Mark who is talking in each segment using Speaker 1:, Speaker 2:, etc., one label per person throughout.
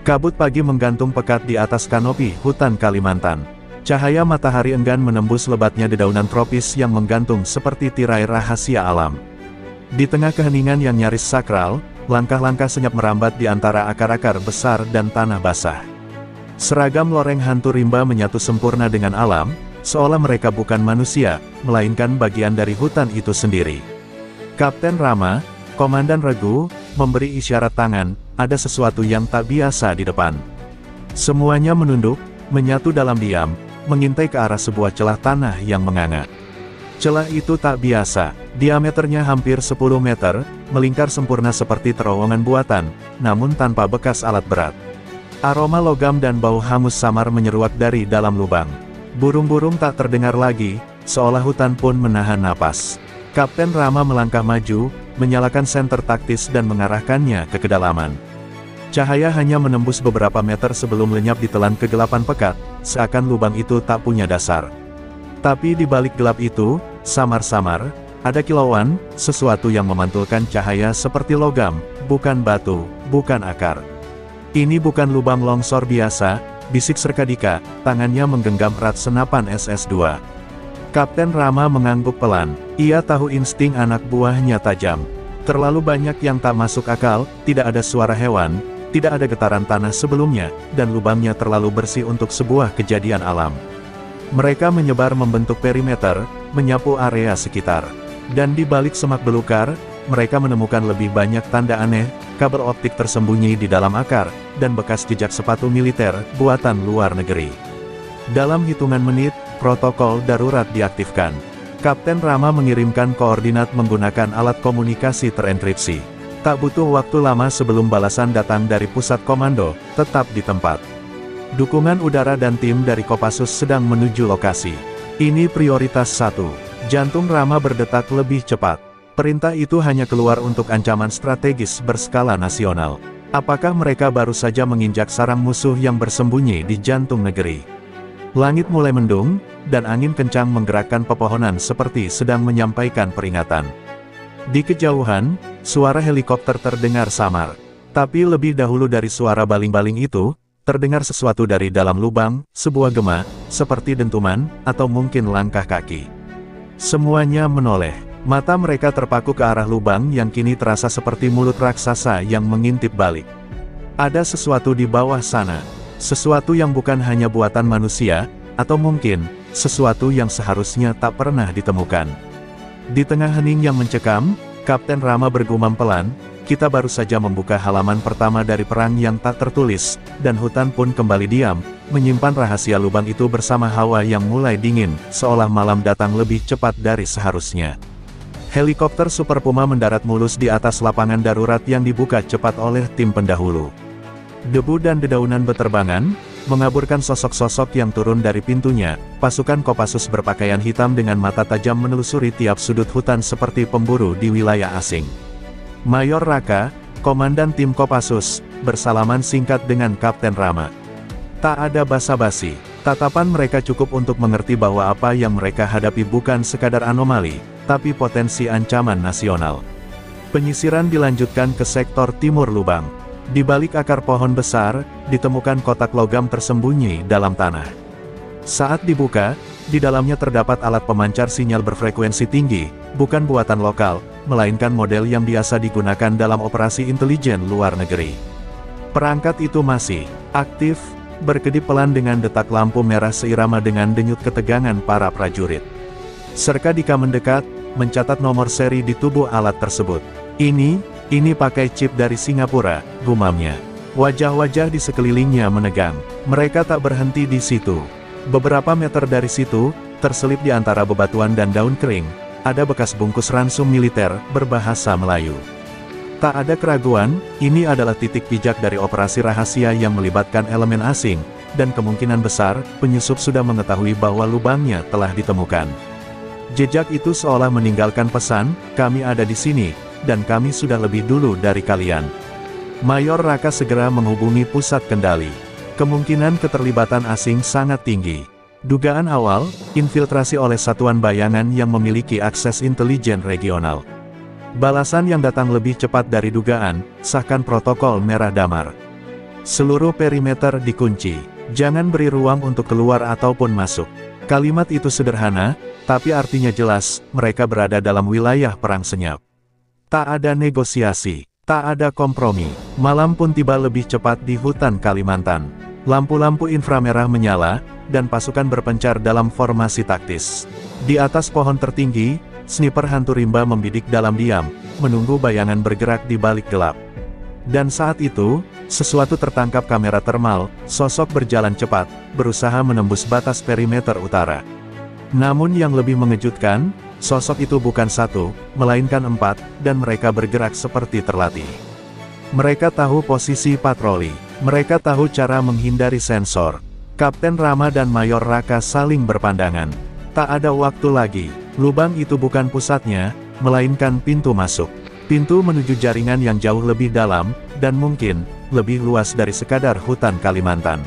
Speaker 1: Kabut pagi menggantung pekat di atas kanopi hutan Kalimantan. Cahaya matahari enggan menembus lebatnya dedaunan tropis yang menggantung seperti tirai rahasia alam. Di tengah keheningan yang nyaris sakral, langkah-langkah senyap merambat di antara akar-akar besar dan tanah basah. Seragam loreng hantu rimba menyatu sempurna dengan alam, seolah mereka bukan manusia, melainkan bagian dari hutan itu sendiri. Kapten Rama, Komandan Regu, memberi isyarat tangan, ada sesuatu yang tak biasa di depan. Semuanya menunduk, menyatu dalam diam, mengintai ke arah sebuah celah tanah yang menganga. Celah itu tak biasa, diameternya hampir 10 meter, melingkar sempurna seperti terowongan buatan, namun tanpa bekas alat berat. Aroma logam dan bau hangus samar menyeruak dari dalam lubang. Burung-burung tak terdengar lagi, seolah hutan pun menahan napas. Kapten Rama melangkah maju, menyalakan senter taktis dan mengarahkannya ke kedalaman. Cahaya hanya menembus beberapa meter sebelum lenyap ditelan kegelapan pekat, seakan lubang itu tak punya dasar. Tapi di balik gelap itu, samar-samar, ada kilauan, sesuatu yang memantulkan cahaya seperti logam, bukan batu, bukan akar. Ini bukan lubang longsor biasa, bisik Serkadika, tangannya menggenggam erat senapan SS-2. Kapten Rama mengangguk pelan, ia tahu insting anak buahnya tajam. Terlalu banyak yang tak masuk akal, tidak ada suara hewan, tidak ada getaran tanah sebelumnya, dan lubangnya terlalu bersih untuk sebuah kejadian alam. Mereka menyebar membentuk perimeter, menyapu area sekitar. Dan di balik semak belukar, mereka menemukan lebih banyak tanda aneh, kabel optik tersembunyi di dalam akar, dan bekas jejak sepatu militer, buatan luar negeri. Dalam hitungan menit, protokol darurat diaktifkan. Kapten Rama mengirimkan koordinat menggunakan alat komunikasi terenkripsi. Tak butuh waktu lama sebelum balasan datang dari pusat komando, tetap di tempat. Dukungan udara dan tim dari Kopassus sedang menuju lokasi. Ini prioritas 1. Jantung Rama berdetak lebih cepat. Perintah itu hanya keluar untuk ancaman strategis berskala nasional. Apakah mereka baru saja menginjak sarang musuh yang bersembunyi di jantung negeri? Langit mulai mendung, dan angin kencang menggerakkan pepohonan seperti sedang menyampaikan peringatan. Di kejauhan, suara helikopter terdengar samar. Tapi lebih dahulu dari suara baling-baling itu, terdengar sesuatu dari dalam lubang, sebuah gema, seperti dentuman, atau mungkin langkah kaki. Semuanya menoleh. Mata mereka terpaku ke arah lubang yang kini terasa seperti mulut raksasa yang mengintip balik. Ada sesuatu di bawah sana. Sesuatu yang bukan hanya buatan manusia, atau mungkin, sesuatu yang seharusnya tak pernah ditemukan. Di tengah hening yang mencekam, Kapten Rama bergumam pelan, kita baru saja membuka halaman pertama dari perang yang tak tertulis, dan hutan pun kembali diam, menyimpan rahasia lubang itu bersama hawa yang mulai dingin, seolah malam datang lebih cepat dari seharusnya. Helikopter Super Puma mendarat mulus di atas lapangan darurat yang dibuka cepat oleh tim pendahulu. Debu dan dedaunan beterbangan, mengaburkan sosok-sosok yang turun dari pintunya. Pasukan Kopassus berpakaian hitam dengan mata tajam menelusuri tiap sudut hutan seperti pemburu di wilayah asing. Mayor Raka, komandan tim Kopassus, bersalaman singkat dengan Kapten Rama. Tak ada basa-basi, tatapan mereka cukup untuk mengerti bahwa apa yang mereka hadapi bukan sekadar anomali, tapi potensi ancaman nasional. Penyisiran dilanjutkan ke sektor timur lubang. Di balik akar pohon besar, ditemukan kotak logam tersembunyi dalam tanah. Saat dibuka, di dalamnya terdapat alat pemancar sinyal berfrekuensi tinggi, bukan buatan lokal, melainkan model yang biasa digunakan dalam operasi intelijen luar negeri. Perangkat itu masih aktif, berkedip pelan dengan detak lampu merah seirama dengan denyut ketegangan para prajurit. Serkadika mendekat, mencatat nomor seri di tubuh alat tersebut. Ini pakai chip dari Singapura, gumamnya. Wajah-wajah di sekelilingnya menegang. Mereka tak berhenti di situ. Beberapa meter dari situ, terselip di antara bebatuan dan daun kering, ada bekas bungkus ransum militer, berbahasa Melayu. Tak ada keraguan, ini adalah titik pijak dari operasi rahasia yang melibatkan elemen asing, dan kemungkinan besar, penyusup sudah mengetahui bahwa lubangnya telah ditemukan. Jejak itu seolah meninggalkan pesan, kami ada di sini, dan kami sudah lebih dulu dari kalian. Mayor Raka segera menghubungi pusat kendali. Kemungkinan keterlibatan asing sangat tinggi. Dugaan awal, infiltrasi oleh satuan bayangan yang memiliki akses intelijen regional. Balasan yang datang lebih cepat dari dugaan, sahkan protokol merah damar. Seluruh perimeter dikunci. Jangan beri ruang untuk keluar ataupun masuk. Kalimat itu sederhana, tapi artinya jelas, mereka berada dalam wilayah perang senyap. Tak ada negosiasi, tak ada kompromi. Malam pun tiba lebih cepat di hutan Kalimantan. Lampu-lampu inframerah menyala, dan pasukan berpencar dalam formasi taktis. Di atas pohon tertinggi, sniper hantu rimba membidik dalam diam, menunggu bayangan bergerak di balik gelap. Dan saat itu, sesuatu tertangkap kamera termal, sosok berjalan cepat, berusaha menembus batas perimeter utara. Namun yang lebih mengejutkan, sosok itu bukan satu, melainkan 4, dan mereka bergerak seperti terlatih. Mereka tahu posisi patroli, mereka tahu cara menghindari sensor. Kapten Rama dan Mayor Raka saling berpandangan. Tak ada waktu lagi, lubang itu bukan pusatnya, melainkan pintu masuk. Pintu menuju jaringan yang jauh lebih dalam, dan mungkin, lebih luas dari sekadar hutan Kalimantan.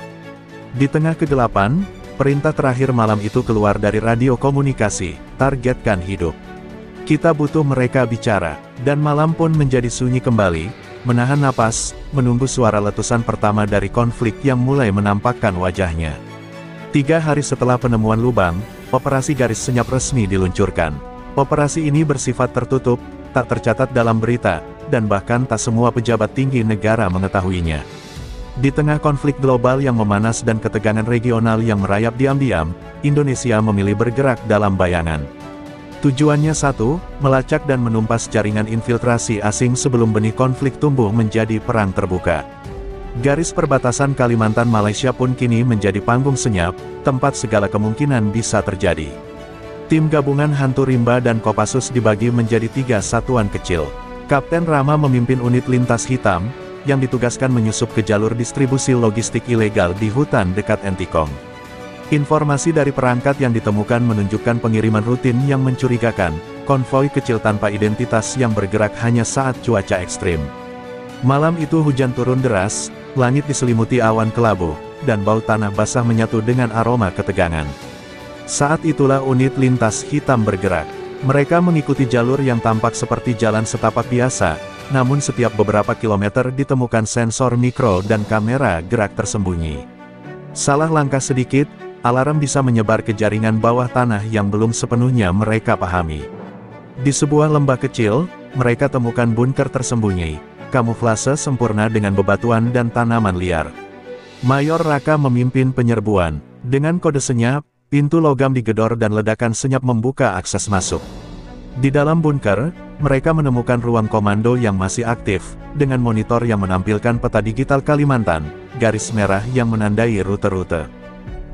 Speaker 1: Di tengah kegelapan, perintah terakhir malam itu keluar dari radio komunikasi, targetkan hidup. Kita butuh mereka bicara, dan malam pun menjadi sunyi kembali, menahan napas, menunggu suara letusan pertama dari konflik yang mulai menampakkan wajahnya. 3 hari setelah penemuan lubang, operasi garis senyap resmi diluncurkan. Operasi ini bersifat tertutup, tak tercatat dalam berita, dan bahkan tak semua pejabat tinggi negara mengetahuinya. Di tengah konflik global yang memanas dan ketegangan regional yang merayap diam-diam, Indonesia memilih bergerak dalam bayangan. Tujuannya satu, melacak dan menumpas jaringan infiltrasi asing sebelum benih konflik tumbuh menjadi perang terbuka. Garis perbatasan Kalimantan Malaysia pun kini menjadi panggung senyap, tempat segala kemungkinan bisa terjadi. Tim gabungan hantu rimba dan Kopassus dibagi menjadi 3 satuan kecil. Kapten Rama memimpin unit lintas hitam, yang ditugaskan menyusup ke jalur distribusi logistik ilegal di hutan dekat Entikong. Informasi dari perangkat yang ditemukan menunjukkan pengiriman rutin yang mencurigakan, konvoi kecil tanpa identitas yang bergerak hanya saat cuaca ekstrim. Malam itu hujan turun deras, langit diselimuti awan kelabu, dan bau tanah basah menyatu dengan aroma ketegangan. Saat itulah unit lintas hitam bergerak. Mereka mengikuti jalur yang tampak seperti jalan setapak biasa, namun setiap beberapa kilometer ditemukan sensor mikro dan kamera gerak tersembunyi. Salah langkah sedikit, alarm bisa menyebar ke jaringan bawah tanah yang belum sepenuhnya mereka pahami. Di sebuah lembah kecil, mereka temukan bunker tersembunyi, kamuflase sempurna dengan bebatuan dan tanaman liar. Mayor Raka memimpin penyerbuan. Dengan kode senyap, pintu logam digedor dan ledakan senyap membuka akses masuk. Di dalam bunker, mereka menemukan ruang komando yang masih aktif, dengan monitor yang menampilkan peta digital Kalimantan, garis merah yang menandai rute-rute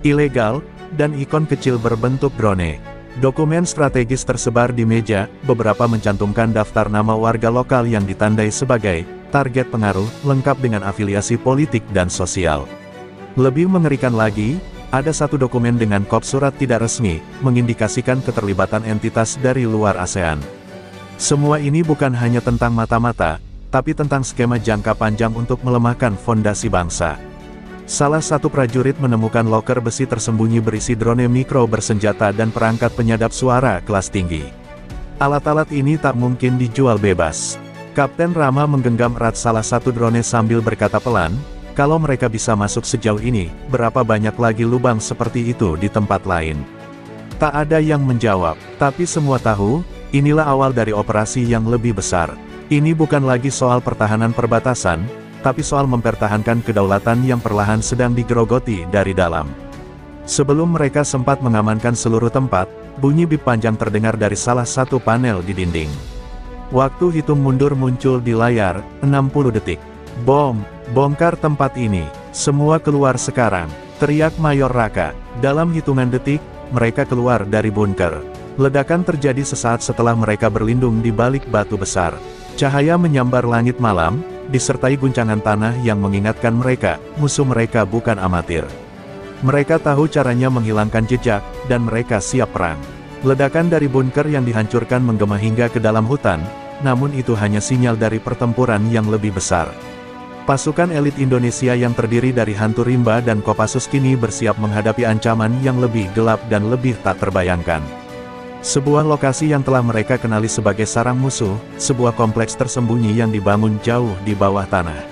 Speaker 1: ilegal, dan ikon kecil berbentuk drone. Dokumen strategis tersebar di meja, beberapa mencantumkan daftar nama warga lokal yang ditandai sebagai target pengaruh, lengkap dengan afiliasi politik dan sosial. Lebih mengerikan lagi, ada satu dokumen dengan kop surat tidak resmi, mengindikasikan keterlibatan entitas dari luar ASEAN. Semua ini bukan hanya tentang mata-mata, tapi tentang skema jangka panjang untuk melemahkan fondasi bangsa. Salah satu prajurit menemukan loker besi tersembunyi berisi drone mikro bersenjata dan perangkat penyadap suara kelas tinggi. Alat-alat ini tak mungkin dijual bebas. Kapten Rama menggenggam erat salah satu drone sambil berkata pelan, kalau mereka bisa masuk sejauh ini, berapa banyak lagi lubang seperti itu di tempat lain? Tak ada yang menjawab, tapi semua tahu, inilah awal dari operasi yang lebih besar. Ini bukan lagi soal pertahanan perbatasan, tapi soal mempertahankan kedaulatan yang perlahan sedang digerogoti dari dalam. Sebelum mereka sempat mengamankan seluruh tempat, bunyi bip panjang terdengar dari salah satu panel di dinding. Waktu hitung mundur muncul di layar, 60 detik. Bom! Bongkar tempat ini, semua keluar sekarang, teriak Mayor Raka. Dalam hitungan detik, mereka keluar dari bunker. Ledakan terjadi sesaat setelah mereka berlindung di balik batu besar. Cahaya menyambar langit malam, disertai guncangan tanah yang mengingatkan mereka, musuh mereka bukan amatir. Mereka tahu caranya menghilangkan jejak, dan mereka siap perang. Ledakan dari bunker yang dihancurkan menggema hingga ke dalam hutan, namun itu hanya sinyal dari pertempuran yang lebih besar. Pasukan elit Indonesia yang terdiri dari hantu rimba dan Kopassus kini bersiap menghadapi ancaman yang lebih gelap dan lebih tak terbayangkan. Sebuah lokasi yang telah mereka kenali sebagai sarang musuh, sebuah kompleks tersembunyi yang dibangun jauh di bawah tanah.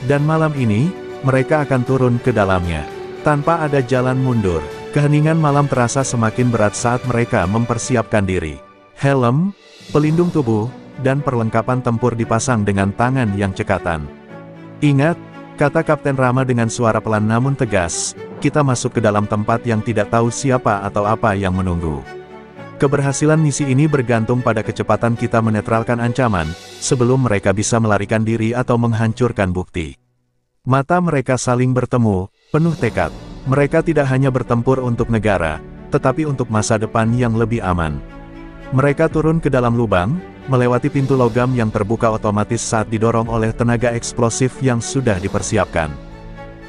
Speaker 1: Dan malam ini, mereka akan turun ke dalamnya. Tanpa ada jalan mundur, keheningan malam terasa semakin berat saat mereka mempersiapkan diri. Helm, pelindung tubuh, dan perlengkapan tempur dipasang dengan tangan yang cekatan. "Ingat," kata Kapten Rama dengan suara pelan namun tegas, "kita masuk ke dalam tempat yang tidak tahu siapa atau apa yang menunggu. Keberhasilan misi ini bergantung pada kecepatan kita menetralkan ancaman, sebelum mereka bisa melarikan diri atau menghancurkan bukti." Mata mereka saling bertemu, penuh tekad. Mereka tidak hanya bertempur untuk negara, tetapi untuk masa depan yang lebih aman. Mereka turun ke dalam lubang, melewati pintu logam yang terbuka otomatis saat didorong oleh tenaga eksplosif yang sudah dipersiapkan.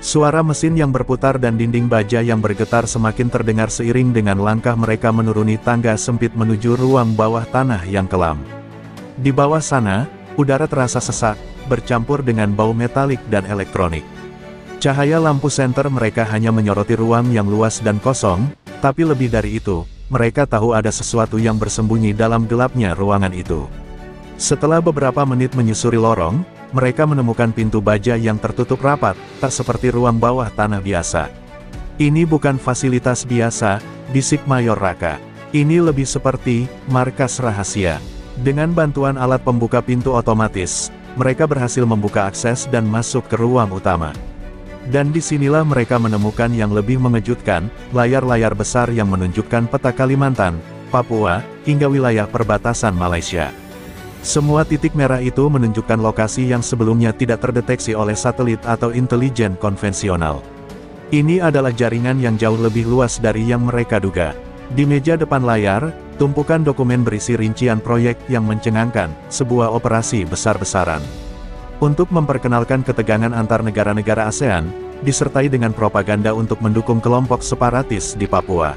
Speaker 1: Suara mesin yang berputar dan dinding baja yang bergetar semakin terdengar seiring dengan langkah mereka menuruni tangga sempit menuju ruang bawah tanah yang kelam. Di bawah sana, udara terasa sesak, bercampur dengan bau metalik dan elektronik. Cahaya lampu senter mereka hanya menyoroti ruang yang luas dan kosong, tapi lebih dari itu, mereka tahu ada sesuatu yang bersembunyi dalam gelapnya ruangan itu. Setelah beberapa menit menyusuri lorong, mereka menemukan pintu baja yang tertutup rapat, tak seperti ruang bawah tanah biasa. "Ini bukan fasilitas biasa," bisik Mayor Raka. "Ini lebih seperti markas rahasia." Dengan bantuan alat pembuka pintu otomatis, mereka berhasil membuka akses dan masuk ke ruang utama. Dan disinilah mereka menemukan yang lebih mengejutkan, layar-layar besar yang menunjukkan peta Kalimantan, Papua, hingga wilayah perbatasan Malaysia. Semua titik merah itu menunjukkan lokasi yang sebelumnya tidak terdeteksi oleh satelit atau intelijen konvensional. Ini adalah jaringan yang jauh lebih luas dari yang mereka duga. Di meja depan layar, tumpukan dokumen berisi rincian proyek yang mencengangkan, sebuah operasi besar-besaran. Untuk memperkenalkan ketegangan antar negara-negara ASEAN, disertai dengan propaganda untuk mendukung kelompok separatis di Papua.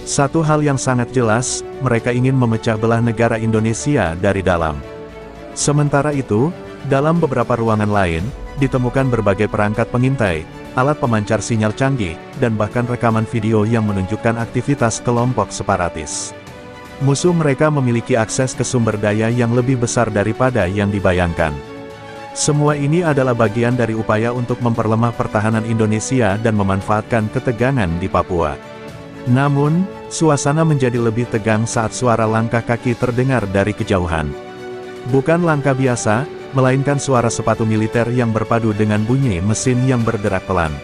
Speaker 1: Satu hal yang sangat jelas, mereka ingin memecah belah negara Indonesia dari dalam. Sementara itu, dalam beberapa ruangan lain, ditemukan berbagai perangkat pengintai, alat pemancar sinyal canggih, dan bahkan rekaman video yang menunjukkan aktivitas kelompok separatis. Musuh mereka memiliki akses ke sumber daya yang lebih besar daripada yang dibayangkan. Semua ini adalah bagian dari upaya untuk memperlemah pertahanan Indonesia dan memanfaatkan ketegangan di Papua. Namun, suasana menjadi lebih tegang saat suara langkah kaki terdengar dari kejauhan. Bukan langkah biasa, melainkan suara sepatu militer yang berpadu dengan bunyi mesin yang bergerak pelan.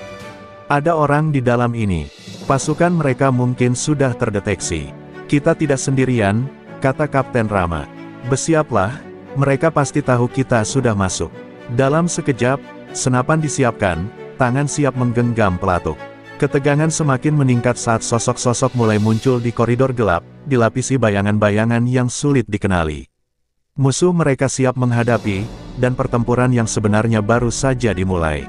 Speaker 1: Ada orang di dalam ini. Pasukan mereka mungkin sudah terdeteksi. "Kita tidak sendirian," kata Kapten Rama. "Bersiaplah, mereka pasti tahu kita sudah masuk." Dalam sekejap, senapan disiapkan, tangan siap menggenggam pelatuk. Ketegangan semakin meningkat saat sosok-sosok mulai muncul di koridor gelap, dilapisi bayangan-bayangan yang sulit dikenali. Musuh mereka siap menghadapi, dan pertempuran yang sebenarnya baru saja dimulai.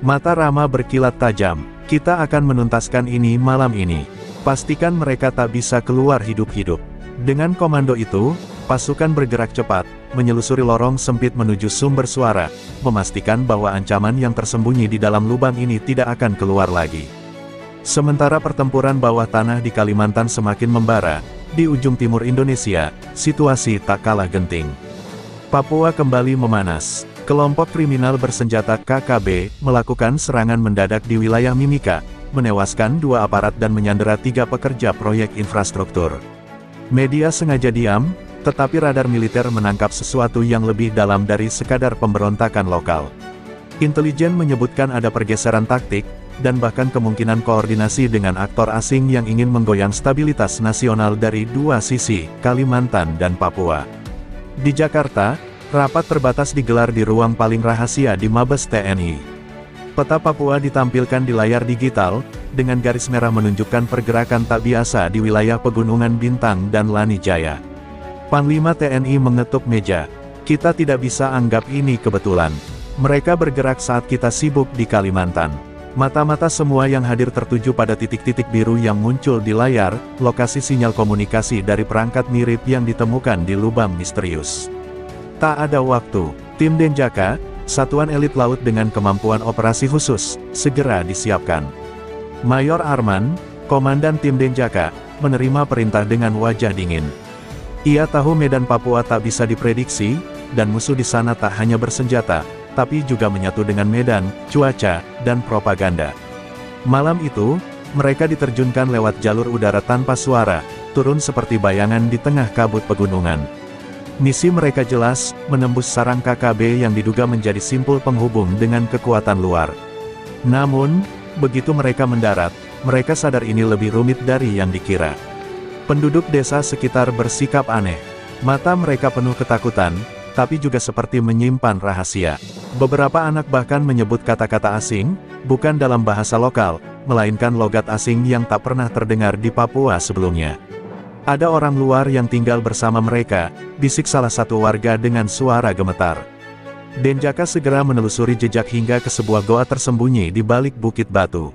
Speaker 1: Mata Rama berkilat tajam. "Kita akan menuntaskan ini malam ini. Pastikan mereka tak bisa keluar hidup-hidup." Dengan komando itu, pasukan bergerak cepat, menyelusuri lorong sempit menuju sumber suara, memastikan bahwa ancaman yang tersembunyi di dalam lubang ini tidak akan keluar lagi. Sementara pertempuran bawah tanah di Kalimantan semakin membara, di ujung timur Indonesia, situasi tak kalah genting. Papua kembali memanas. Kelompok kriminal bersenjata KKB melakukan serangan mendadak di wilayah Mimika, menewaskan 2 aparat dan menyandera 3 pekerja proyek infrastruktur. Media sengaja diam, tetapi radar militer menangkap sesuatu yang lebih dalam dari sekadar pemberontakan lokal. Intelijen menyebutkan ada pergeseran taktik, dan bahkan kemungkinan koordinasi dengan aktor asing yang ingin menggoyang stabilitas nasional dari dua sisi, Kalimantan dan Papua. Di Jakarta, rapat terbatas digelar di ruang paling rahasia di Mabes TNI. Peta Papua ditampilkan di layar digital, dengan garis merah menunjukkan pergerakan tak biasa di wilayah Pegunungan Bintang dan Lani Jaya. Panglima TNI mengetuk meja. "Kita tidak bisa anggap ini kebetulan. Mereka bergerak saat kita sibuk di Kalimantan." Mata-mata semua yang hadir tertuju pada titik-titik biru yang muncul di layar, lokasi sinyal komunikasi dari perangkat mirip yang ditemukan di lubang misterius. Tak ada waktu. Tim Denjaka, satuan elit laut dengan kemampuan operasi khusus, segera disiapkan. Mayor Arman, komandan tim Denjaka, menerima perintah dengan wajah dingin. Ia tahu medan Papua tak bisa diprediksi, dan musuh di sana tak hanya bersenjata, tapi juga menyatu dengan medan, cuaca, dan propaganda. Malam itu, mereka diterjunkan lewat jalur udara tanpa suara, turun seperti bayangan di tengah kabut pegunungan. Misi mereka jelas, menembus sarang KKB yang diduga menjadi simpul penghubung dengan kekuatan luar. Namun, begitu mereka mendarat, mereka sadar ini lebih rumit dari yang dikira. Penduduk desa sekitar bersikap aneh. Mata mereka penuh ketakutan, tapi juga seperti menyimpan rahasia. Beberapa anak bahkan menyebut kata-kata asing, bukan dalam bahasa lokal, melainkan logat asing yang tak pernah terdengar di Papua sebelumnya. Ada orang luar yang tinggal bersama mereka, bisik salah satu warga dengan suara gemetar. Denjaka segera menelusuri jejak hingga ke sebuah goa tersembunyi di balik bukit batu.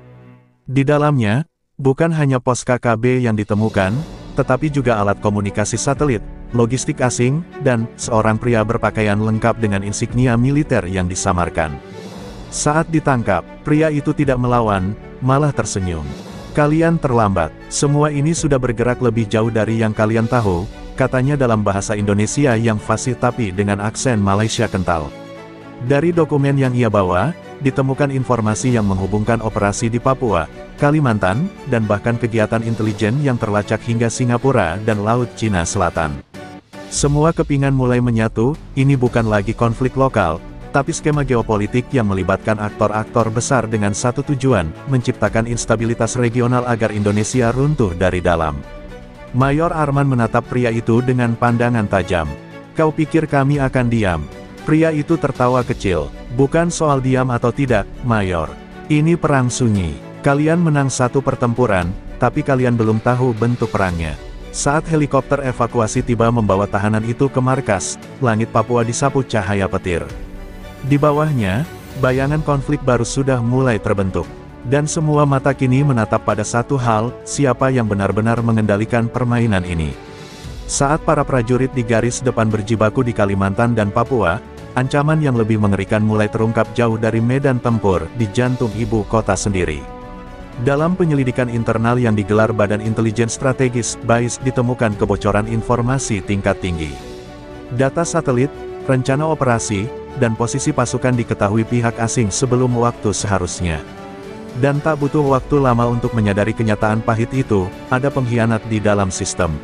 Speaker 1: Di dalamnya, bukan hanya pos KKB yang ditemukan, tetapi juga alat komunikasi satelit, logistik asing, dan seorang pria berpakaian lengkap dengan insignia militer yang disamarkan. Saat ditangkap, pria itu tidak melawan, malah tersenyum. "Kalian terlambat, semua ini sudah bergerak lebih jauh dari yang kalian tahu," katanya dalam bahasa Indonesia yang fasih tapi dengan aksen Malaysia kental. Dari dokumen yang ia bawa, ditemukan informasi yang menghubungkan operasi di Papua, Kalimantan, dan bahkan kegiatan intelijen yang terlacak hingga Singapura dan Laut Cina Selatan. Semua kepingan mulai menyatu, ini bukan lagi konflik lokal, tapi skema geopolitik yang melibatkan aktor-aktor besar dengan satu tujuan, menciptakan instabilitas regional agar Indonesia runtuh dari dalam. Mayor Arman menatap pria itu dengan pandangan tajam. "Kau pikir kami akan diam?" Pria itu tertawa kecil. "Bukan soal diam atau tidak, Mayor. Ini perang sunyi. Kalian menang satu pertempuran, tapi kalian belum tahu bentuk perangnya." Saat helikopter evakuasi tiba membawa tahanan itu ke markas, langit Papua disapu cahaya petir. Di bawahnya, bayangan konflik baru sudah mulai terbentuk. Dan semua mata kini menatap pada satu hal, siapa yang benar-benar mengendalikan permainan ini. Saat para prajurit di garis depan berjibaku di Kalimantan dan Papua, ancaman yang lebih mengerikan mulai terungkap jauh dari medan tempur, di jantung ibu kota sendiri. Dalam penyelidikan internal yang digelar Badan Intelijen Strategis, BAIS, ditemukan kebocoran informasi tingkat tinggi. Data satelit, rencana operasi, dan posisi pasukan diketahui pihak asing sebelum waktu seharusnya. Dan tak butuh waktu lama untuk menyadari kenyataan pahit itu, ada pengkhianat di dalam sistem.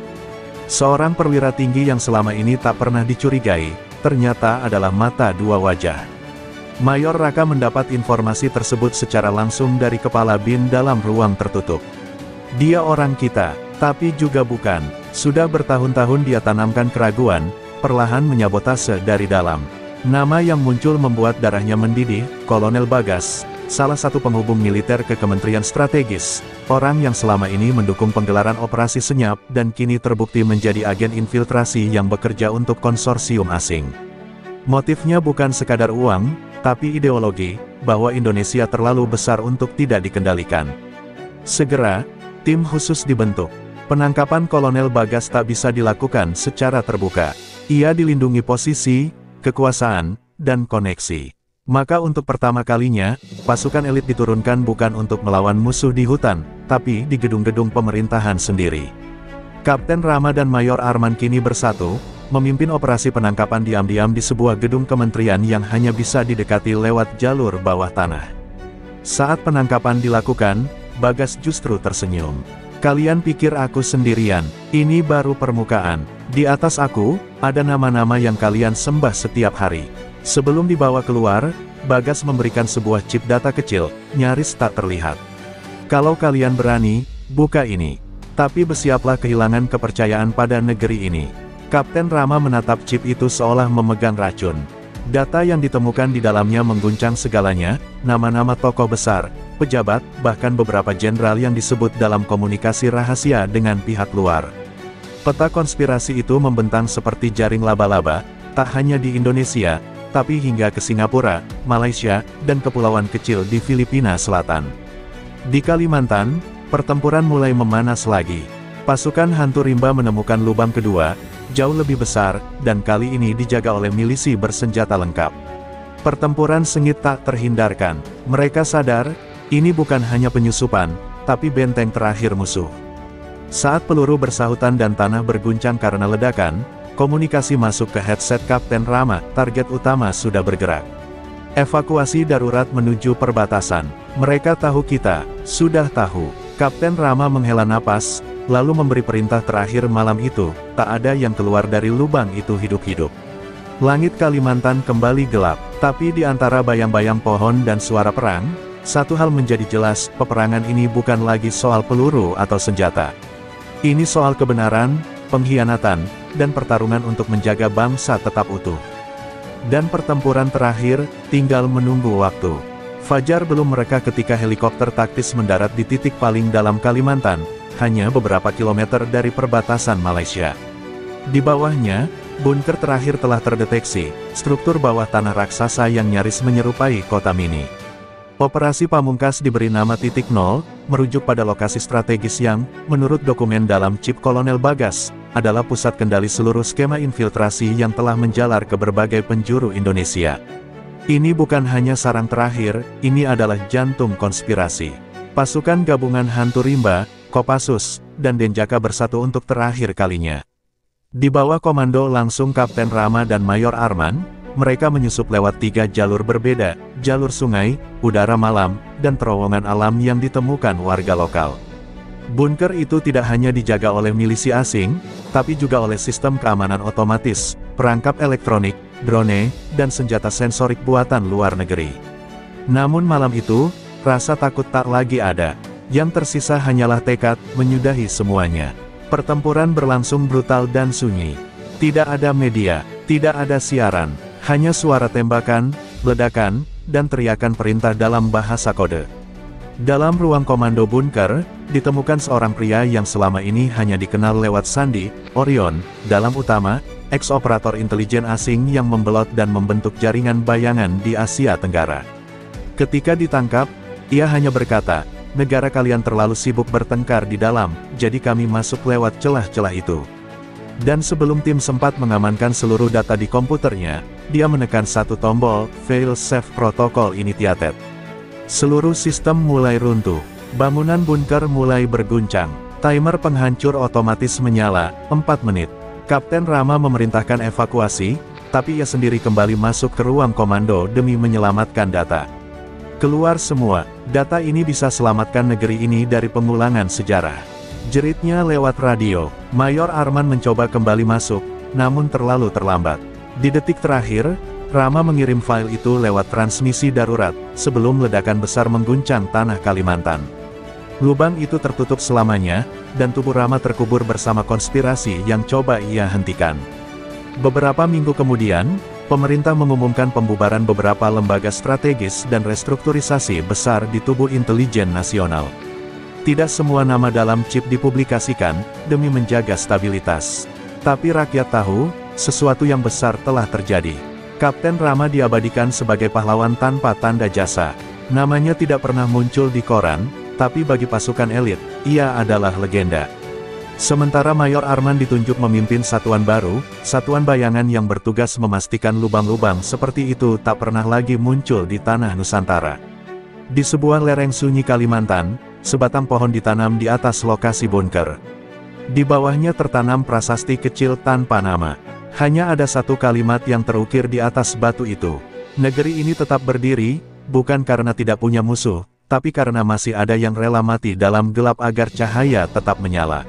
Speaker 1: Seorang perwira tinggi yang selama ini tak pernah dicurigai, ternyata adalah mata dua wajah. Mayor Raka mendapat informasi tersebut secara langsung dari kepala BIN dalam ruang tertutup. Dia orang kita, tapi juga bukan. Sudah bertahun-tahun dia tanamkan keraguan, perlahan menyabotase dari dalam. Nama yang muncul membuat darahnya mendidih, Kolonel Bagas, salah satu penghubung militer ke Kementerian Strategis, orang yang selama ini mendukung penggelaran operasi senyap dan kini terbukti menjadi agen infiltrasi yang bekerja untuk konsorsium asing. Motifnya bukan sekadar uang, tapi ideologi, bahwa Indonesia terlalu besar untuk tidak dikendalikan. Segera, tim khusus dibentuk. Penangkapan Kolonel Bagas tak bisa dilakukan secara terbuka. Ia dilindungi posisi, kekuasaan, dan koneksi. Maka untuk pertama kalinya, pasukan elit diturunkan bukan untuk melawan musuh di hutan, tapi di gedung-gedung pemerintahan sendiri. Kapten Rama dan Mayor Arman kini bersatu, memimpin operasi penangkapan diam-diam di sebuah gedung kementerian yang hanya bisa didekati lewat jalur bawah tanah. Saat penangkapan dilakukan, Bagas justru tersenyum. "Kalian pikir aku sendirian? Ini baru permukaan. Di atas aku, ada nama-nama yang kalian sembah setiap hari." Sebelum dibawa keluar, Bagas memberikan sebuah chip data kecil, nyaris tak terlihat. "Kalau kalian berani, buka ini. Tapi bersiaplah kehilangan kepercayaan pada negeri ini." Kapten Rama menatap chip itu seolah memegang racun. Data yang ditemukan di dalamnya mengguncang segalanya, nama-nama tokoh besar, pejabat, bahkan beberapa jenderal yang disebut dalam komunikasi rahasia dengan pihak luar. Peta konspirasi itu membentang seperti jaring laba-laba, tak hanya di Indonesia, tapi hingga ke Singapura, Malaysia, dan kepulauan kecil di Filipina Selatan. Di Kalimantan, pertempuran mulai memanas lagi. Pasukan hantu rimba menemukan lubang kedua, jauh lebih besar, dan kali ini dijaga oleh milisi bersenjata lengkap. Pertempuran sengit tak terhindarkan. Mereka sadar, ini bukan hanya penyusupan, tapi benteng terakhir musuh. Saat peluru bersahutan dan tanah berguncang karena ledakan, komunikasi masuk ke headset Kapten Rama, target utama sudah bergerak. Evakuasi darurat menuju perbatasan. Mereka tahu kita, sudah tahu. Kapten Rama menghela napas, lalu memberi perintah terakhir malam itu, tak ada yang keluar dari lubang itu hidup-hidup. Langit Kalimantan kembali gelap, tapi di antara bayang-bayang pohon dan suara perang, satu hal menjadi jelas, peperangan ini bukan lagi soal peluru atau senjata. Ini soal kebenaran, pengkhianatan, dan pertarungan untuk menjaga bangsa tetap utuh. Dan pertempuran terakhir, tinggal menunggu waktu. Fajar belum mereka ketika helikopter taktis mendarat di titik paling dalam Kalimantan, hanya beberapa kilometer dari perbatasan Malaysia. Di bawahnya, bunker terakhir telah terdeteksi, struktur bawah tanah raksasa yang nyaris menyerupai kota mini. Operasi Pamungkas diberi nama Titik Nol, merujuk pada lokasi strategis yang, menurut dokumen dalam chip Kolonel Bagas, adalah pusat kendali seluruh skema infiltrasi yang telah menjalar ke berbagai penjuru Indonesia. Ini bukan hanya sarang terakhir, ini adalah jantung konspirasi. Pasukan gabungan Hantu Rimba, Kopassus, dan Denjaka bersatu untuk terakhir kalinya. Di bawah komando langsung Kapten Rama dan Mayor Arman, mereka menyusup lewat 3 jalur berbeda, jalur sungai, udara malam, dan terowongan alam yang ditemukan warga lokal. Bunker itu tidak hanya dijaga oleh milisi asing, tapi juga oleh sistem keamanan otomatis, perangkap elektronik, drone, dan senjata sensorik buatan luar negeri. Namun malam itu, rasa takut tak lagi ada. Yang tersisa hanyalah tekad menyudahi semuanya. Pertempuran berlangsung brutal dan sunyi. Tidak ada media, tidak ada siaran. Hanya suara tembakan, ledakan, dan teriakan perintah dalam bahasa kode. Dalam ruang komando bunker, ditemukan seorang pria yang selama ini hanya dikenal lewat sandi, Orion, dalam utama, ex-operator intelijen asing yang membelot dan membentuk jaringan bayangan di Asia Tenggara. Ketika ditangkap, ia hanya berkata, "Negara kalian terlalu sibuk bertengkar di dalam, jadi kami masuk lewat celah-celah itu." Dan sebelum tim sempat mengamankan seluruh data di komputernya, dia menekan satu tombol, Fail Safe Protocol Initiated. Seluruh sistem mulai runtuh. Bangunan bunker mulai berguncang. Timer penghancur otomatis menyala, 4 menit. Kapten Rama memerintahkan evakuasi, tapi ia sendiri kembali masuk ke ruang komando demi menyelamatkan data. Keluar semua, data ini bisa selamatkan negeri ini dari pengulangan sejarah. Jeritnya lewat radio. Mayor Arman mencoba kembali masuk, namun terlalu terlambat. Di detik terakhir, Rama mengirim file itu lewat transmisi darurat, sebelum ledakan besar mengguncang tanah Kalimantan. Lubang itu tertutup selamanya, dan tubuh Rama terkubur bersama konspirasi yang coba ia hentikan. Beberapa minggu kemudian, pemerintah mengumumkan pembubaran beberapa lembaga strategis dan restrukturisasi besar di tubuh intelijen nasional. Tidak semua nama dalam chip dipublikasikan, demi menjaga stabilitas. Tapi rakyat tahu, sesuatu yang besar telah terjadi. Kapten Rama diabadikan sebagai pahlawan tanpa tanda jasa. Namanya tidak pernah muncul di koran, tapi bagi pasukan elit, ia adalah legenda. Sementara Mayor Arman ditunjuk memimpin satuan baru, satuan bayangan yang bertugas memastikan lubang-lubang seperti itu tak pernah lagi muncul di tanah Nusantara. Di sebuah lereng sunyi Kalimantan, sebatang pohon ditanam di atas lokasi bunker. Di bawahnya tertanam prasasti kecil tanpa nama. Hanya ada satu kalimat yang terukir di atas batu itu. Negeri ini tetap berdiri, bukan karena tidak punya musuh, tapi karena masih ada yang rela mati dalam gelap agar cahaya tetap menyala.